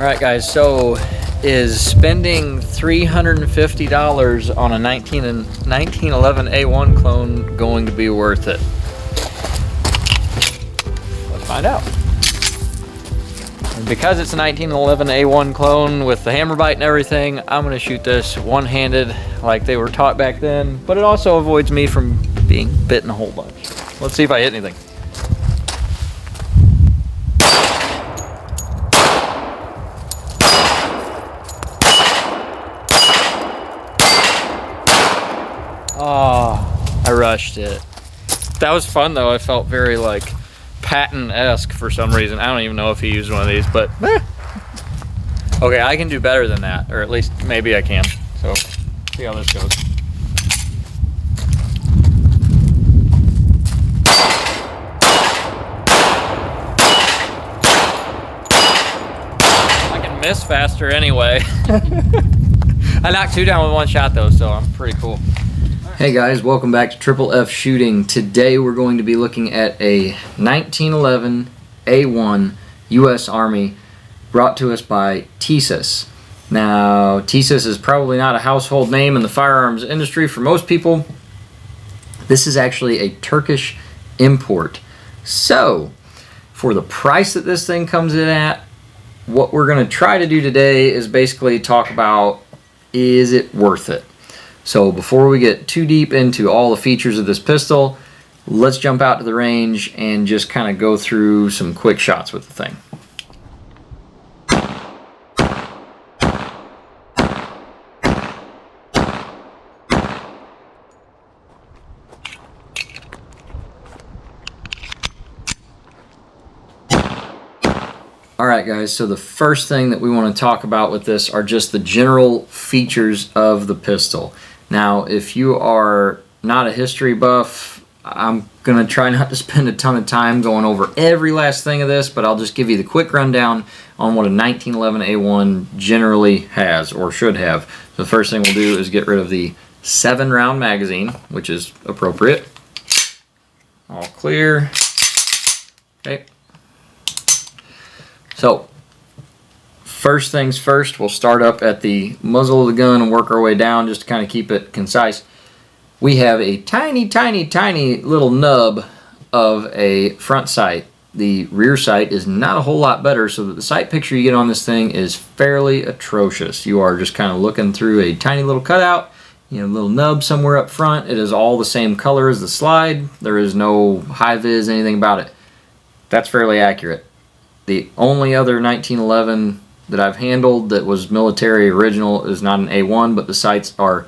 Alright guys, so is spending $350 on a 1911 A1 clone going to be worth it? Let's find out. And because it's a 1911 A1 clone with the hammer bite and everything, I'm going to shoot this one-handed like they were taught back then, but it also avoids me from being bitten a whole bunch. Let's see if I hit anything. Oh, I rushed it. That was fun though. I felt very like Patton-esque for some reason. I don't even know if he used one of these, but okay, I can do better than that, or at least maybe I can. So see how this goes. I can miss faster anyway. I knocked two down with one shot though, so I'm pretty cool. Hey guys, welcome back to Triple F Shooting. Today we're going to be looking at a 1911 A1 U.S. Army brought to us by Tisas. Now, Tisas is probably not a household name in the firearms industry for most people. This is actually a Turkish import. So, for the price that this thing comes in at, what we're going to try to do today is basically talk about, is it worth it? So before we get too deep into all the features of this pistol, let's jump out to the range and just kind of go through some quick shots with the thing. Alright guys, so the first thing that we want to talk about with this are just the general features of the pistol. Now, if you are not a history buff, I'm going to try not to spend a ton of time going over every last thing of this, but I'll just give you the quick rundown on what a 1911 A1 generally has, or should have. So the first thing we'll do is get rid of the 7-round magazine, which is appropriate. All clear. Okay. So, first things first, we'll start up at the muzzle of the gun and work our way down just to kind of keep it concise. We have a tiny, tiny, tiny little nub of a front sight. The rear sight is not a whole lot better, so that the sight picture you get on this thing is fairly atrocious. You are just kind of looking through a tiny little cutout, little nub somewhere up front. It is all the same color as the slide. There is no high vis, anything about it. That's fairly accurate. The only other 1911 that I've handled that was military original is not an A1, but the sights are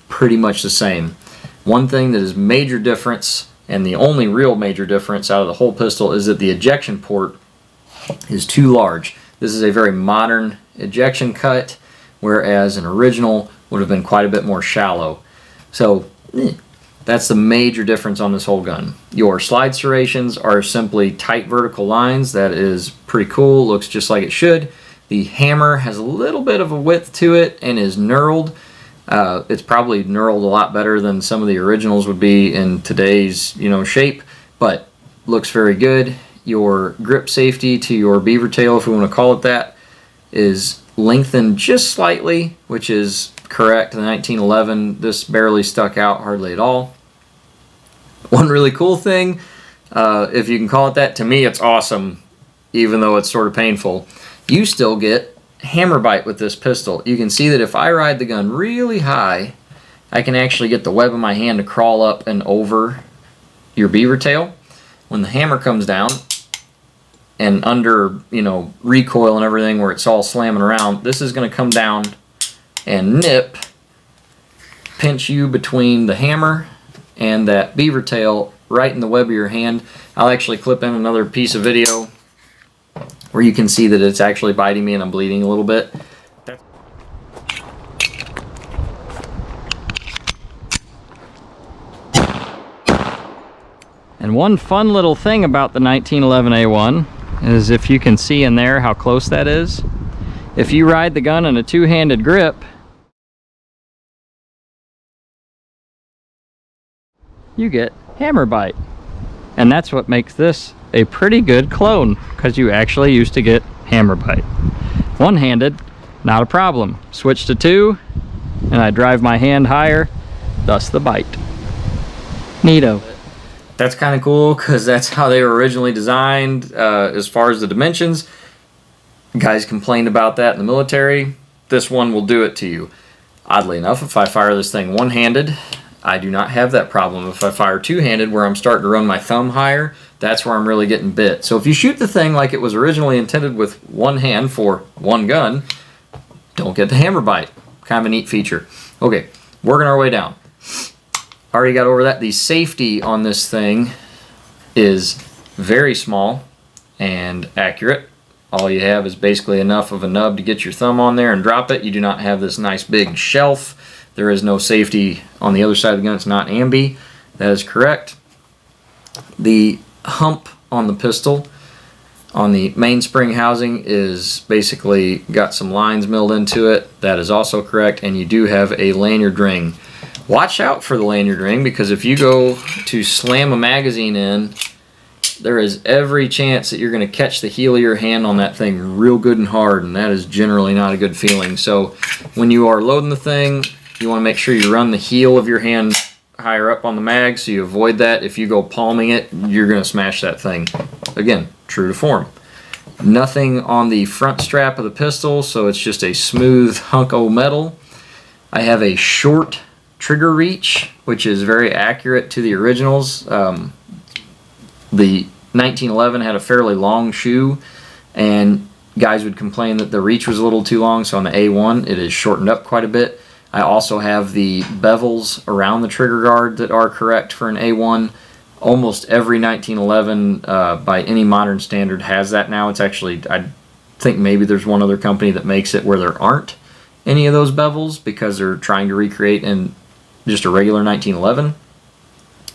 pretty much the same. One thing that is major difference, and the only real major difference out of the whole pistol, is that the ejection port is too large. This is a very modern ejection cut, whereas an original would have been quite a bit more shallow. So, that's the major difference on this whole gun. Your slide serrations are simply tight vertical lines. That is pretty cool. Looks just like it should. The hammer has a little bit of a width to it and is knurled. It's probably knurled a lot better than some of the originals would be in today's shape, but looks very good. Your grip safety to your beaver tail, if we want to call it that, is lengthened just slightly, which is correct. The 1911, this barely stuck out hardly at all. One really cool thing, if you can call it that, to me it's awesome, even though it's sort of painful. You still get hammer bite with this pistol. You can see that if I ride the gun really high, I can actually get the web of my hand to crawl up and over your beaver tail. When the hammer comes down, and under, recoil and everything where it's all slamming around, this is going to come down and pinch you between the hammer and that beaver tail right in the web of your hand. I'll actually clip in another piece of video where you can see that it's actually biting me and I'm bleeding a little bit. And one fun little thing about the 1911 A1 is, if you can see in there how close that is, if you ride the gun in a two-handed grip, you get hammer bite. And that's what makes this a pretty good clone, because you actually used to get hammer bite. One-handed, not a problem. Switch to two, and I drive my hand higher, thus the bite. Neato. That's kind of cool because that's how they were originally designed as far as the dimensions. Guys complained about that in the military. This one will do it to you. Oddly enough, if I fire this thing one-handed, I do not have that problem. If I fire two-handed, where I'm starting to run my thumb higher, that's where I'm really getting bit. So if you shoot the thing like it was originally intended with one hand for one gun, don't get the hammer bite. Kind of a neat feature. Okay, working our way down. Already got over that. The safety on this thing is very small and accurate. All you have is basically enough of a nub to get your thumb on there and drop it. You do not have this nice big shelf. There is no safety on the other side of the gun. It's not ambi. That is correct. The hump on the pistol on the mainspring housing is basically got some lines milled into it. That is also correct. And you do have a lanyard ring. Watch out for the lanyard ring, because if you go to slam a magazine in, there is every chance that you're going to catch the heel of your hand on that thing real good and hard, and that is generally not a good feeling. So when you are loading the thing, you want to make sure you run the heel of your hand higher up on the mag so you avoid that. If you go palming it, you're going to smash that thing. Again, true to form. Nothing on the front strap of the pistol, so it's just a smooth hunk of metal. I have a short trigger reach, which is very accurate to the originals. The 1911 had a fairly long shoe, and guys would complain that the reach was a little too long, so on the A1 it is shortened up quite a bit. I also have the bevels around the trigger guard that are correct for an A1. Almost every 1911 by any modern standard has that now. It's actually, I think maybe there's one other company that makes it where there aren't any of those bevels because they're trying to recreate in just a regular 1911.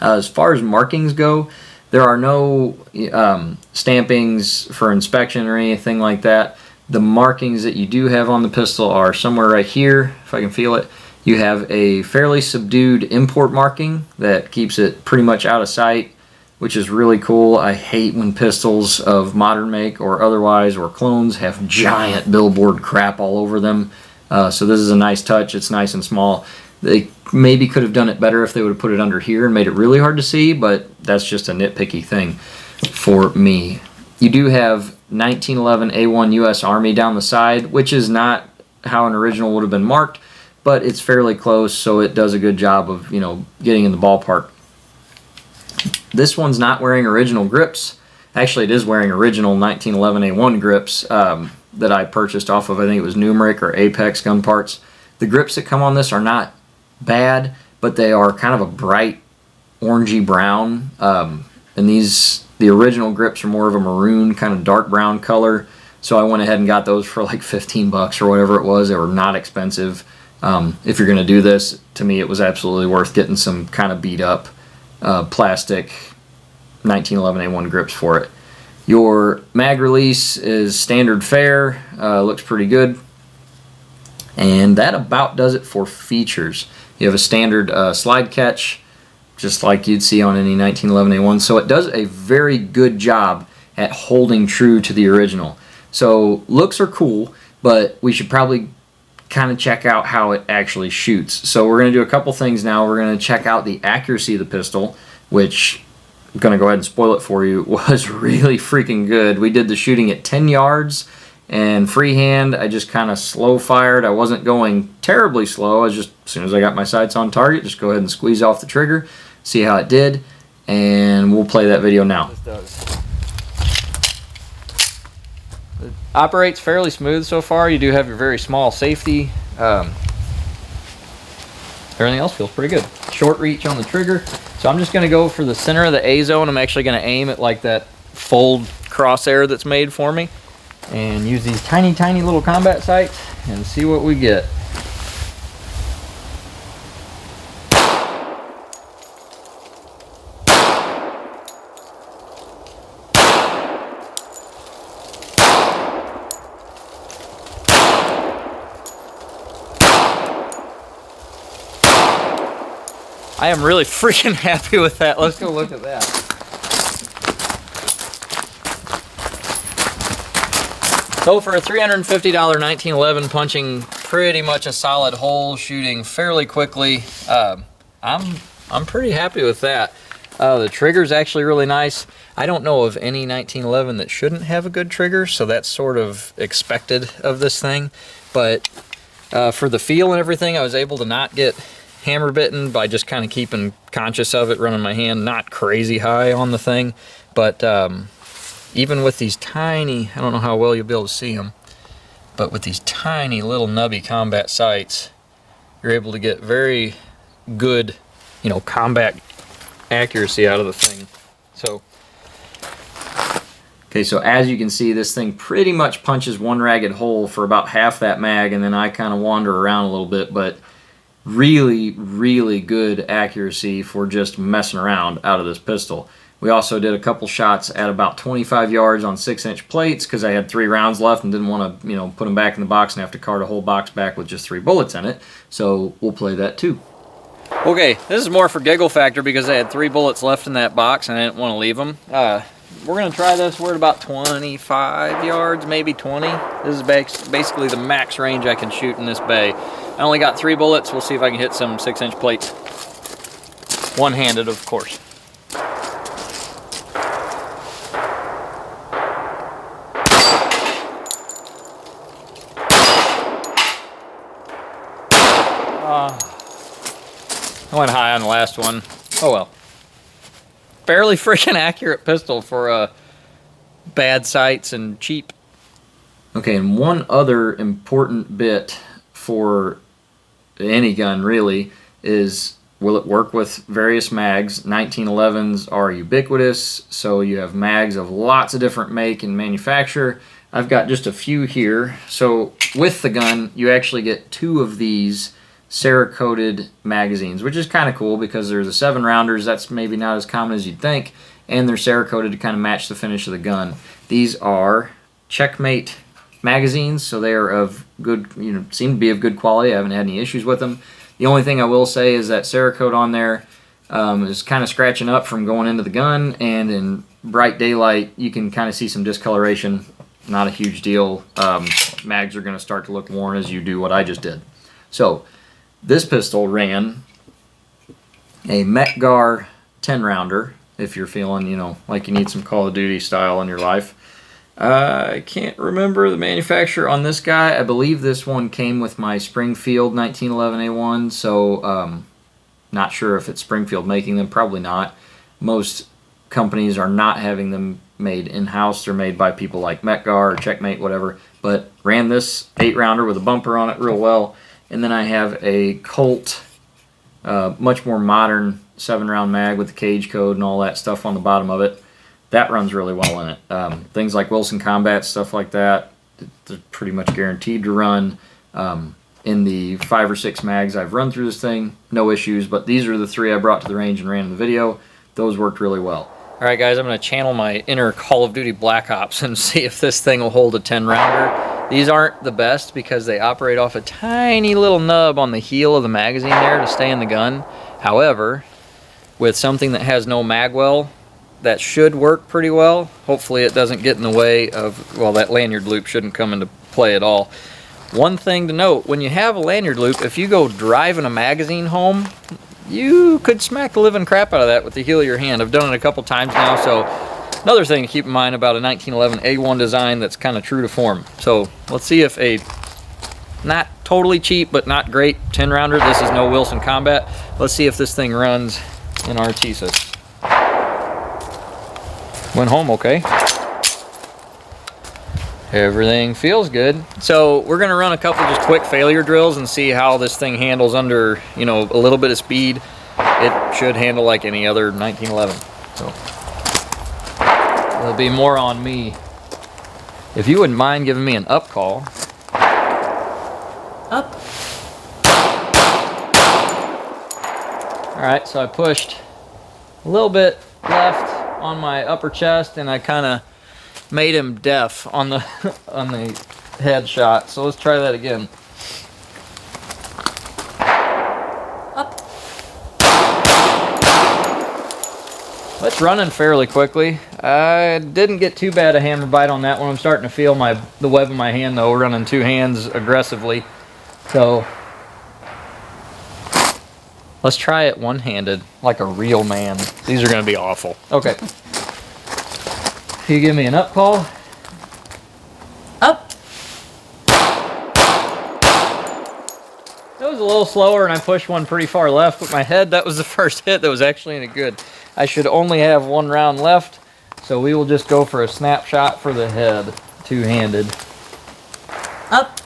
As far as markings go, there are no stampings for inspection or anything like that. The markings that you do have on the pistol are somewhere right here, if I can feel it. You have a fairly subdued import marking that keeps it pretty much out of sight, which is really cool. I hate when pistols of modern make or otherwise or clones have giant billboard crap all over them. So this is a nice touch. It's nice and small. They maybe could have done it better if they would have put it under here and made it really hard to see, but that's just a nitpicky thing for me. You do have 1911 A1 U.S. Army down the side, which is not how an original would have been marked, but it's fairly close, so it does a good job of, you know, getting in the ballpark. This one's not wearing original grips. Actually, it is wearing original 1911 A1 grips that I purchased off of, I think it was Numeric or Apex Gun Parts. The grips that come on this are not bad, but they are kind of a bright orangey brown, and the original grips are more of a maroon, kind of dark brown color, so I went ahead and got those for like 15 bucks or whatever it was. They were not expensive. If you're going to do this, to me it was absolutely worth getting some kind of beat up plastic 1911 A1 grips for it. Your mag release is standard fare, looks pretty good, and that about does it for features. You have a standard slide catch, just like you'd see on any 1911 A1, so it does a very good job at holding true to the original. So looks are cool, but we should probably kind of check out how it actually shoots. So we're going to do a couple things now. We're going to check out the accuracy of the pistol, which I'm going to go ahead and spoil it for you, was really freaking good. We did the shooting at 10 yards, and freehand, I just kind of slow fired. I wasn't going terribly slow. I was just, as soon as I got my sights on target, just go ahead and squeeze off the trigger, see how it did, and we'll play that video now. This does. It operates fairly smooth so far. You do have your very small safety. Everything else feels pretty good. Short reach on the trigger. So I'm just going to go for the center of the A zone. I'm actually going to aim at like that fold crosshair that's made for me, and use these tiny, tiny little combat sights and see what we get. I am really freaking happy with that. Let's go look at that. So for a $350 1911 punching pretty much a solid hole, shooting fairly quickly, I'm pretty happy with that. The trigger's actually really nice. I don't know of any 1911 that shouldn't have a good trigger, so that's sort of expected of this thing. But for the feel and everything, I was able to not get hammer bitten by just kind of keeping conscious of it, running my hand not crazy high on the thing. But even with these tiny, I don't know how well you'll be able to see them, but with these tiny little nubby combat sights, you're able to get very good, you know, combat accuracy out of the thing. So, okay, so as you can see, this thing pretty much punches one ragged hole for about half that mag, and then I kind of wander around a little bit, but really, really good accuracy for just messing around out of this pistol. We also did a couple shots at about 25 yards on 6-inch plates because I had 3 rounds left and didn't want to, you know, put them back in the box and have to cart a whole box back with just 3 bullets in it. So we'll play that too. Okay, this is more for giggle factor because I had 3 bullets left in that box and I didn't want to leave them. We're going to try this. We're at about 25 yards, maybe 20. This is basically the max range I can shoot in this bay. I only got 3 bullets. We'll see if I can hit some 6-inch plates. One-handed, of course. I went high on the last one. Oh well. Fairly freaking accurate pistol for bad sights and cheap. Okay, and one other important bit for any gun really is, will it work with various mags? 1911s are ubiquitous, so you have mags of lots of different make and manufacture. I've got just a few here. So with the gun, you actually get 2 of these Cerakoted magazines, which is kind of cool because they're the 7-rounders. That's maybe not as common as you'd think, and they're Cerakoted to kind of match the finish of the gun. These are Checkmate magazines, so they are of good, you know, seem to be of good quality. I haven't had any issues with them. The only thing I will say is that Cerakote on there is kind of scratching up from going into the gun, and in bright daylight you can kind of see some discoloration. Not a huge deal. Mags are going to start to look worn as you do what I just did. So this pistol ran a Metgar 10-rounder, if you're feeling, you know, like you need some Call of Duty style in your life. I can't remember the manufacturer on this guy. I believe this one came with my Springfield 1911A1, so not sure if it's Springfield making them, probably not. Most companies are not having them made in-house. They're made by people like Metgar or Checkmate, whatever, but ran this 8-rounder with a bumper on it real well. And then I have a Colt, much more modern 7-round mag with the cage code and all that stuff on the bottom of it. That runs really well in it. Things like Wilson Combat, stuff like that, they're pretty much guaranteed to run. In the 5 or 6 mags I've run through this thing, no issues, but these are the 3 I brought to the range and ran in the video. Those worked really well. Alright guys, I'm going to channel my inner Call of Duty Black Ops and see if this thing will hold a 10-rounder. These aren't the best because they operate off a tiny little nub on the heel of the magazine there to stay in the gun. However, with something that has no magwell, that should work pretty well. Hopefully it doesn't get in the way of, well, that lanyard loop shouldn't come into play at all. One thing to note, when you have a lanyard loop, if you go driving a magazine home, you could smack the living crap out of that with the heel of your hand. I've done it a couple times now, so another thing to keep in mind about a 1911 A1 design that's kind of true to form. So let's see if a not totally cheap but not great 10-rounder, this is no Wilson Combat, let's see if this thing runs in our Tisas. Went home okay. Everything feels good. So we're gonna run a couple just quick failure drills and see how this thing handles under, you know, a little bit of speed. It should handle like any other 1911. So it'll be more on me. If you wouldn't mind giving me an up call. Up. All right, so I pushed a little bit left on my upper chest and I kind of made him deaf on the on the headshot. So let's try that again. Up. It's running fairly quickly. I didn't get too bad a hammer bite on that one. I'm starting to feel the web of my hand though, running 2 hands aggressively. So let's try it one-handed, like a real man. These are gonna be awful. Okay. Can you give me an up call? Up. That was a little slower and I pushed one pretty far left with my head. That was the first hit that was actually any good. I should only have 1 round left. So we will just go for a snapshot for the head, 2-handed. Up.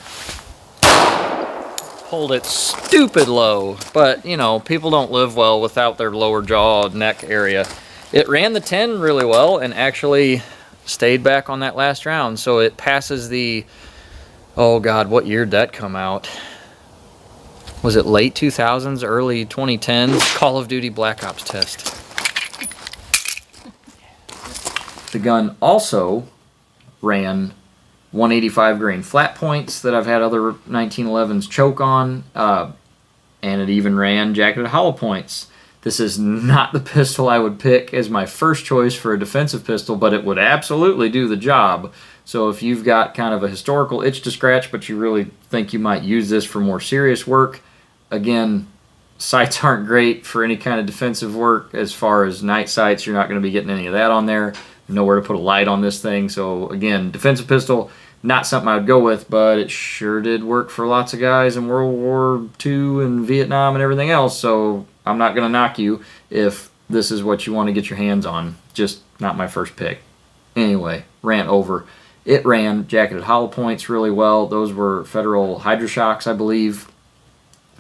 Hold it stupid low, but you know, people don't live well without their lower jaw, neck area. It ran the 10 really well and actually stayed back on that last round. So it passes the, oh God, what year did that come out? Was it late 2000s, early 2010s? Call of Duty Black Ops test. The gun also ran 185 grain flat points that I've had other 1911s choke on, and it even ran jacketed hollow points. This is not the pistol I would pick as my first choice for a defensive pistol, but it would absolutely do the job. So if you've got kind of a historical itch to scratch, but you really think you might use this for more serious work, again, sights aren't great for any kind of defensive work. As far as night sights, you're not going to be getting any of that on there. Nowhere to put a light on this thing. So again, defensive pistol, not something I would go with, but it sure did work for lots of guys in World War II and Vietnam and everything else. So I'm not going to knock you if this is what you want to get your hands on. Just not my first pick. Anyway, rant over. It ran jacketed hollow points really well. Those were Federal Hydroshocks, I believe.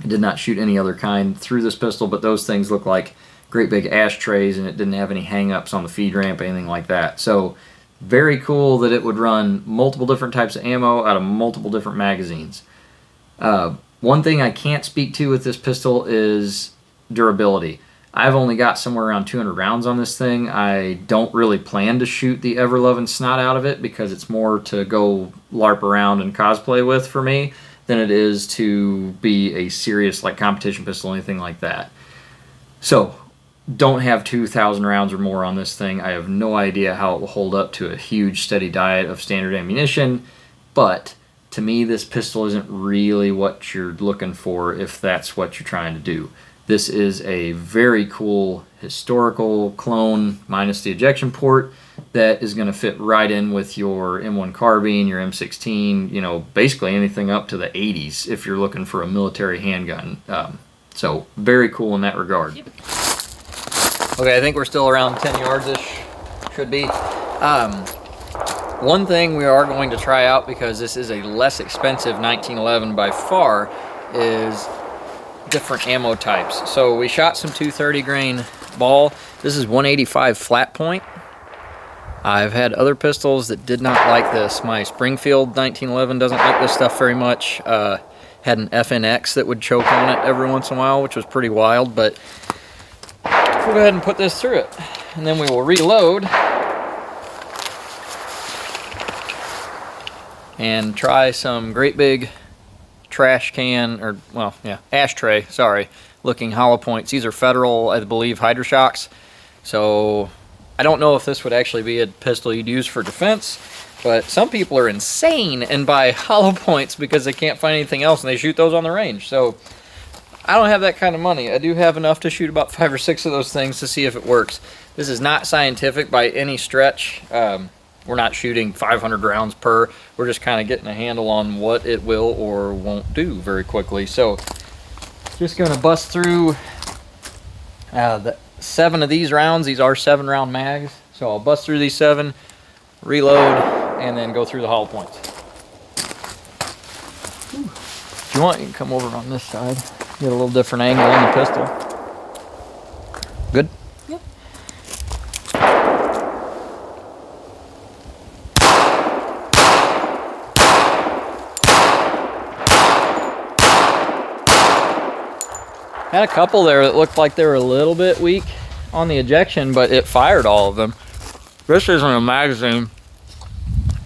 I did not shoot any other kind through this pistol, but those things look like great big ashtrays, and it didn't have any hang-ups on the feed ramp, anything like that. So very cool that it would run multiple different types of ammo out of multiple different magazines. One thing I can't speak to with this pistol is durability. I've only got somewhere around 200 rounds on this thing. I don't really plan to shoot the ever-loving snot out of it because it's more to go LARP around and cosplay with for me than it is to be a serious like competition pistol or anything like that. So don't have 2,000 rounds or more on this thing. I have no idea how it will hold up to a huge steady diet of standard ammunition, but to me this pistol isn't really what you're looking for if that's what you're trying to do. This is a very cool historical clone minus the ejection port that is going to fit right in with your M1 carbine, your M16, you know, basically anything up to the 80s if you're looking for a military handgun. So very cool in that regard. Yep. Okay, I think we're still around 10 yards-ish, should be. One thing we are going to try out, because this is a less expensive 1911 by far, is different ammo types. So we shot some 230 grain ball. This is 185 flat point. I've had other pistols that did not like this. My Springfield 1911 doesn't like this stuff very much. Had an FNX that would choke on it every once in a while, which was pretty wild, but we'll go ahead and put this through it, and then we will reload and try some great big trash can, or well, yeah, ashtray, sorry, looking hollow points. These are Federal, I believe, Hydroshocks. So I don't know if this would actually be a pistol you'd use for defense, but some people are insane and buy hollow points because they can't find anything else, and they shoot those on the range. So I don't have that kind of money. I do have enough to shoot about 5 or 6 of those things to see if it works. This is not scientific by any stretch. We're not shooting 500 rounds per. We're just kind of getting a handle on what it will or won't do very quickly. So just going to bust through the 7 of these rounds. These are 7-round mags. So I'll bust through these 7, reload, and then go through the hollow points. If you want, you can come over on this side. Get a little different angle on the pistol. Good? Yep. Had a couple there that looked like they were a little bit weak on the ejection, but it fired all of them. This isn't a magazine.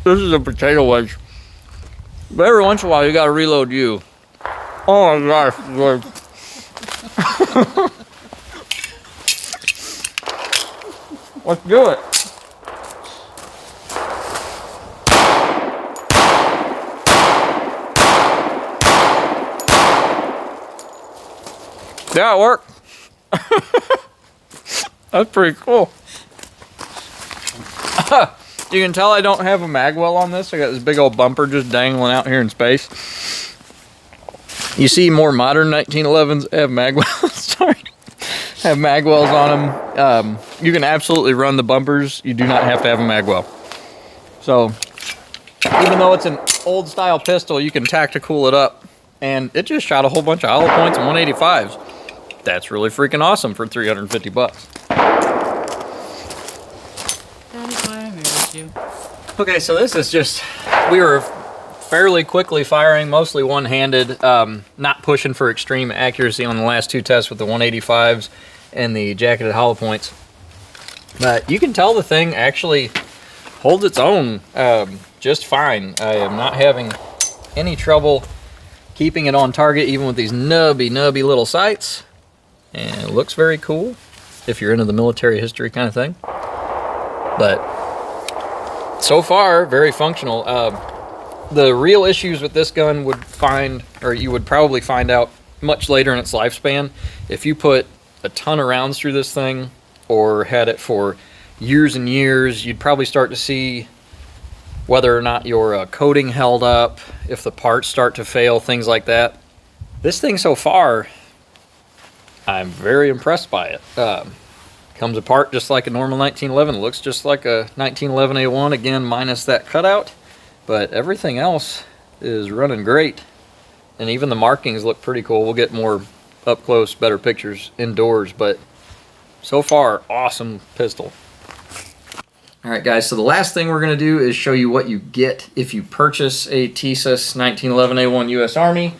This is a potato wedge. But every once in a while, you gotta reload you. Oh my gosh, good. Let's do it. Yeah, it worked. That's pretty cool. You can tell I don't have a magwell on this. I got this big old bumper just dangling out here in space. You see more modern 1911s have magwells. Sorry. Have magwells on them. You can absolutely run the bumpers. You do not have to have a magwell. So, even though it's an old style pistol, you can tactical it up. And it just shot a whole bunch of hollow points and 185s. That's really freaking awesome for 350 bucks. That's why I married you. Okay, so this is just, we were fairly quickly firing, mostly one-handed, not pushing for extreme accuracy on the last two tests with the 185s and the jacketed hollow points. But you can tell the thing actually holds its own just fine. I am not having any trouble keeping it on target, even with these nubby little sights. And it looks very cool if you're into the military history kind of thing. But so far, very functional. The real issues with this gun you would probably find out much later in its lifespan. If you put a ton of rounds through this thing or had it for years and years, you'd probably start to see whether or not your coating held up, if the parts start to fail, things like that. This thing so far, I'm very impressed by it. Comes apart just like a normal 1911. It looks just like a 1911A1, again, minus that cutout. But everything else is running great. And even the markings look pretty cool. We'll get more up close, better pictures indoors. But so far, awesome pistol. All right, guys, so the last thing we're going to do is show you what you get if you purchase a Tisas 1911A1 U.S. Army.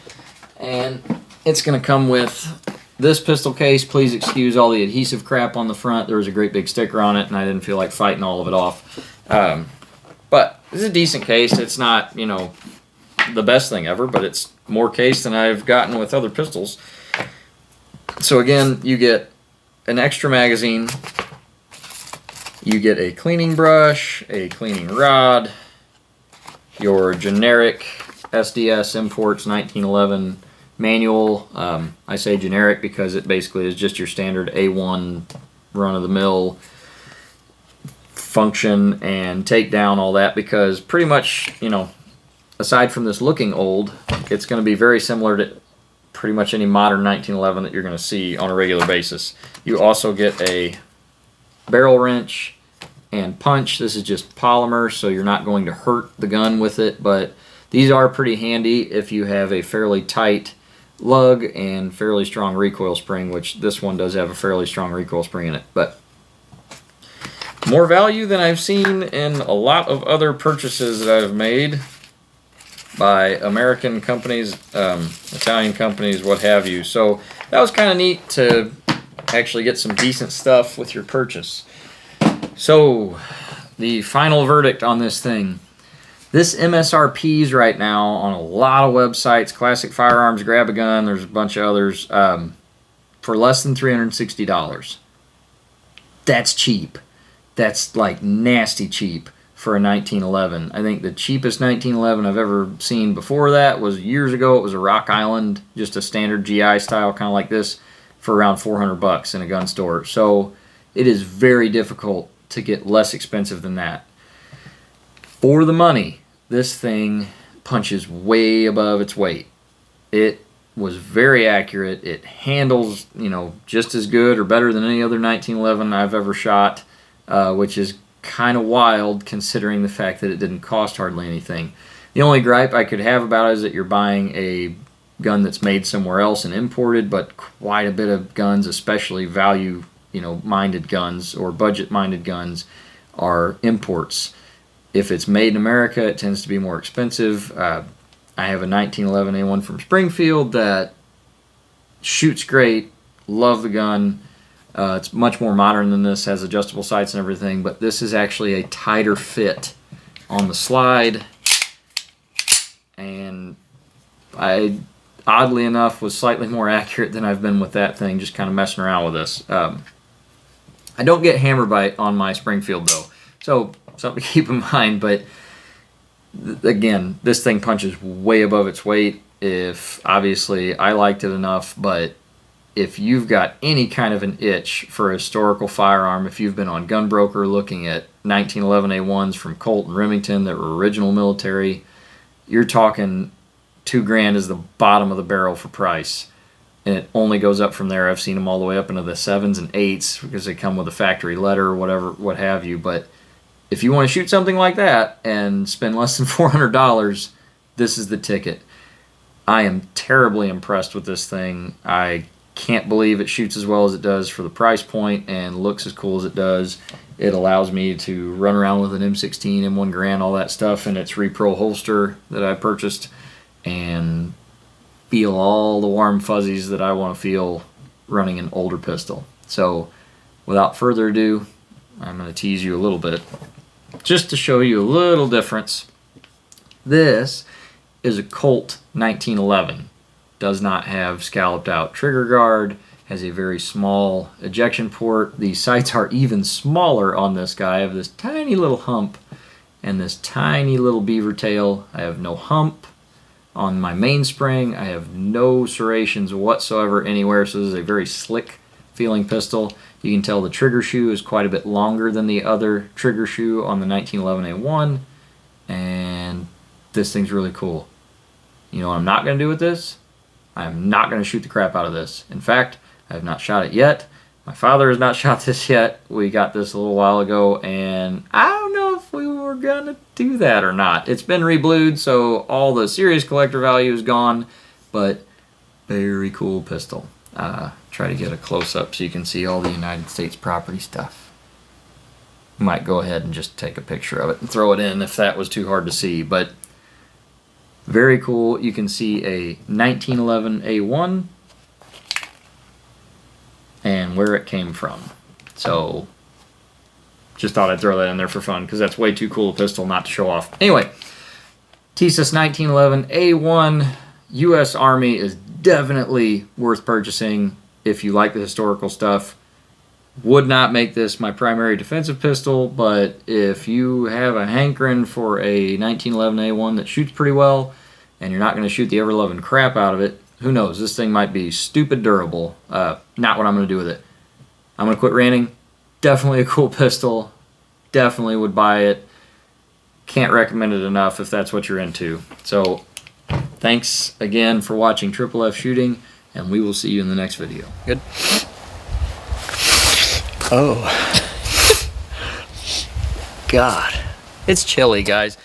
And it's going to come with this pistol case. Please excuse all the adhesive crap on the front. There was a great big sticker on it, and I didn't feel like fighting all of it off. But this is a decent case. It's not, you know, the best thing ever, but it's more case than I've gotten with other pistols. So again, you get an extra magazine. You get a cleaning brush, a cleaning rod, your generic SDS Imports 1911 manual. I say generic because it basically is just your standard A1 run-of-the-mill function and take down all that, because pretty much, you know, aside from this looking old, it's going to be very similar to pretty much any modern 1911 that you're going to see on a regular basis. You also get a barrel wrench and punch. This is just polymer, so you're not going to hurt the gun with it, but these are pretty handy if you have a fairly tight lug and fairly strong recoil spring, which this one does have a fairly strong recoil spring in it. But more value than I've seen in a lot of other purchases that I've made by American companies, Italian companies, what have you. So that was kind of neat to actually get some decent stuff with your purchase. So the final verdict on this thing. This MSRP's right now on a lot of websites, Classic Firearms, Grab a Gun, there's a bunch of others, for less than $360. That's cheap. That's like nasty cheap for a 1911. I think the cheapest 1911 I've ever seen before that was years ago. It was a Rock Island, just a standard GI style, kind of like this, for around $400 in a gun store. So it is very difficult to get less expensive than that. For the money, this thing punches way above its weight. It was very accurate. It handles, you know, just as good or better than any other 1911 I've ever shot, which is kind of wild considering the fact that it didn't cost hardly anything. The only gripe I could have about it is that you're buying a gun that's made somewhere else and imported, but quite a bit of guns, especially value, you know, minded guns or budget minded guns, are imports. If it's made in America, it tends to be more expensive. I have a 1911 A1 from Springfield that shoots great. Love the gun. It's much more modern than this, has adjustable sights and everything, but this is actually a tighter fit on the slide. And I, oddly enough, was slightly more accurate than I've been with that thing, just kind of messing around with this. I don't get hammer bite on my Springfield though, so something to keep in mind. But again, this thing punches way above its weight. If obviously I liked it enough, but if you've got any kind of an itch for a historical firearm, if you've been on Gunbroker looking at 1911 A1s from Colt and Remington that were original military, you're talking $2,000 is the bottom of the barrel for price. And it only goes up from there. I've seen them all the way up into the 7s and 8s because they come with a factory letter or whatever, what have you. But if you want to shoot something like that and spend less than $400, this is the ticket. I am terribly impressed with this thing. I can't believe it shoots as well as it does for the price point and looks as cool as it does. It allows me to run around with an M16, M1 Garand, all that stuff in its Repro holster that I purchased and feel all the warm fuzzies that I want to feel running an older pistol. So without further ado, I'm going to tease you a little bit just to show you a little difference. This is a Colt 1911. Does not have scalloped out trigger guard, has a very small ejection port. The sights are even smaller on this guy. I have this tiny little hump and this tiny little beaver tail. I have no hump on my mainspring. I have no serrations whatsoever anywhere, so this is a very slick feeling pistol. You can tell the trigger shoe is quite a bit longer than the other trigger shoe on the 1911 A1, and this thing's really cool. You know what I'm not going to do with this? I'm not going to shoot the crap out of this. In fact, I have not shot it yet. My father has not shot this yet. We got this a little while ago, and I don't know if we were going to do that or not. It's been reblued, so all the serious collector value is gone, but very cool pistol. Try to get a close-up so you can see all the United States property stuff. Might go ahead and just take a picture of it and throw it in if that was too hard to see, but very cool. You can see a 1911 A1 and where it came from. So just thought I'd throw that in there for fun because that's way too cool a pistol not to show off. Anyway, Tisas 1911 A1 U.S. Army is definitely worth purchasing if you like the historical stuff. Would not make this my primary defensive pistol, but if you have a hankering for a 1911 A1 that shoots pretty well and you're not going to shoot the ever-loving crap out of it, who knows? This thing might be stupid durable. Not what I'm going to do with it. I'm going to quit ranting. Definitely a cool pistol. Definitely would buy it. Can't recommend it enough if that's what you're into. So thanks again for watching Triple F Shooting, and we will see you in the next video. Good? Oh. God. It's chilly, guys.